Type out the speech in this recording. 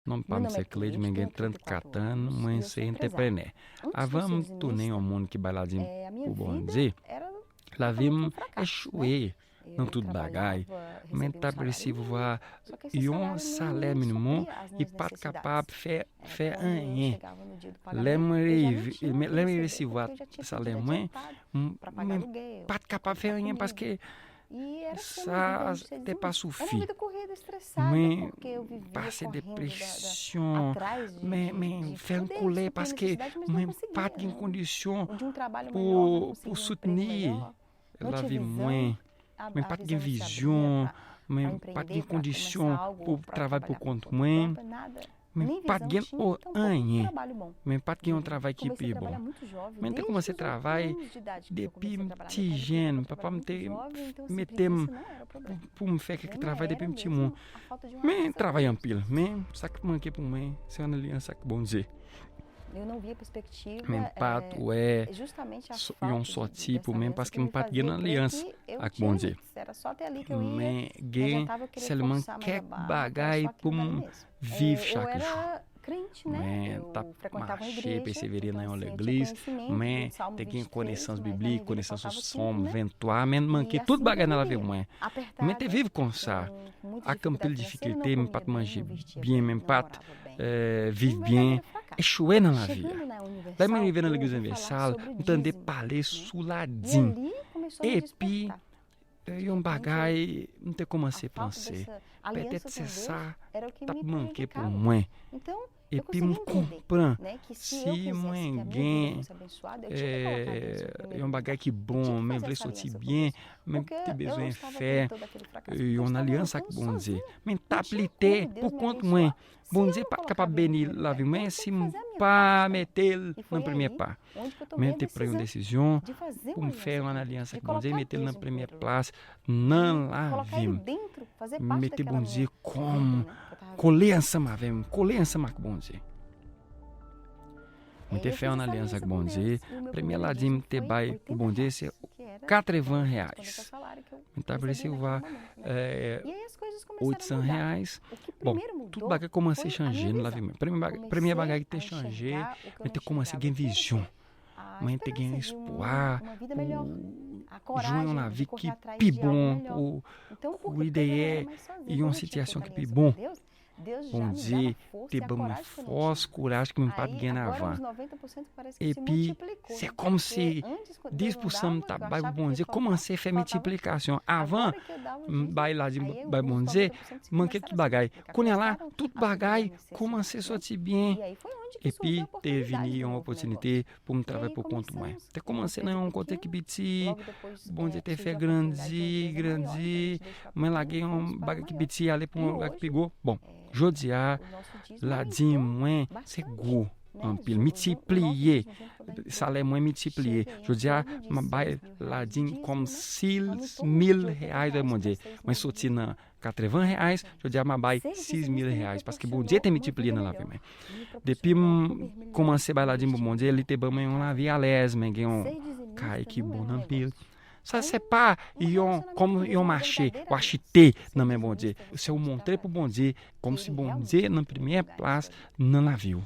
Não para ser Cleide, ninguém entrando catando, mas ser entrepreneur. Vamos tu nem o mundo que bailadinho por bom dizer. Lá vimos échouer não tudo bagai, mas tá preciso voar e salário mínimo e para capaz fé anhe. Lembra se voar salário mínimo, para capaz fé anhe parce que ça te pas suffi. Mais passer dépression, mais faire un colère parce que mais pas de condition pour soutenir la vie moins. Mais pas de vision, mais pas de condition pour travailler pour compte moins, mais pas de rien, mais pas de travail qui est bon. Mais tem como você trabalha depuis petit jeune, papa me meter pour me faire que trabalhe depuis petit mois. Mais travaille en pile, mais ça que manque pour moi, c'est une aliança que bon Dieu. Eu não via perspectiva. Meu pato justamente a falta só tipo, mesmo parce que meu pato ganha aliança, a que bom dizer. Era só até ali que eu ia. Mas seulement quer bagai pour vivre chaque jour. Crente, né? Eu frequentava uma igreja, perseverer na l'église, mas tem que conhecência bíblica, conhecência som, ventoar, mas manquei tudo bagai na vie moins. Mais te vive com ça. A campil difficulté, même pas manger bien, même pas vivre bien. Échouer dans la vie. Là, eu me vi na Igreja Universal, entender parler suladinho. E puis, bagai, não tem como se pensar. Peut-être c'est ça, tá manqué pour moi. E puis, me comprend, se alguém bagai que bom, me vle sortir bien, me ter besoin de faire, uma aliança que bom dizer. Mais t'appliquer pour compte moi. Bom dizer, pas capable bénir la vie, mais se pas meter no primeiro pas. Mais ter pris une décision pour me faire uma aliança que bom dizer, meter na primeira place, não la vie. Meter bom dizer como coller ensemble avec, coller ensemble com bom dizer. Meter fé na aliança com bom dizer, primeiro ladinho ter bai com bom dizer, c'est R$80. Então, por isso, vai R$800. Bom, tudo bagay commencer a changer na vie. Primeira bagay que te changer, mas te commencer a ganhar vision. Mas te ganhar espoir, jouer na vie que pi bom, o ideia e uma situação que pi bom. Bom dia, ter bom força, coragem que me pode ganhar avant. E puis, c'est comme si 10% tá bem bom dia, commencer a faire multiplication. Avant, vai lá de bom dia, manquei tudo bagay. Quando lá, tudo bagay, commencer a sortir bien. E puis, ter vini uma oportunidade para me trabalhar por conta mais. Ter commencer a um côté que biti, bom dia ter fait grandi, mas lá ganhei bagay que biti ali para lugar que pegou. Bom, jodia, la din moins, c'est gros. En pile, multiplier, salaire moins multiplier. Jodia, ma bail la din comme R$6.000 de mon dia. Mas sorti na R$80, jodia ma bail R$6.000, parce que bon dia tem multiplier na la vie. Depuis commencer bail la din bon dia, ele te bam on la vie à l'aise, mais gagne cai que bon en pile. Ça c'est pas comme yon marché, ou acheter dans mes bon Dieu. C'est montrer pour bon Dieu, comme si bon Dieu na première place não la viu.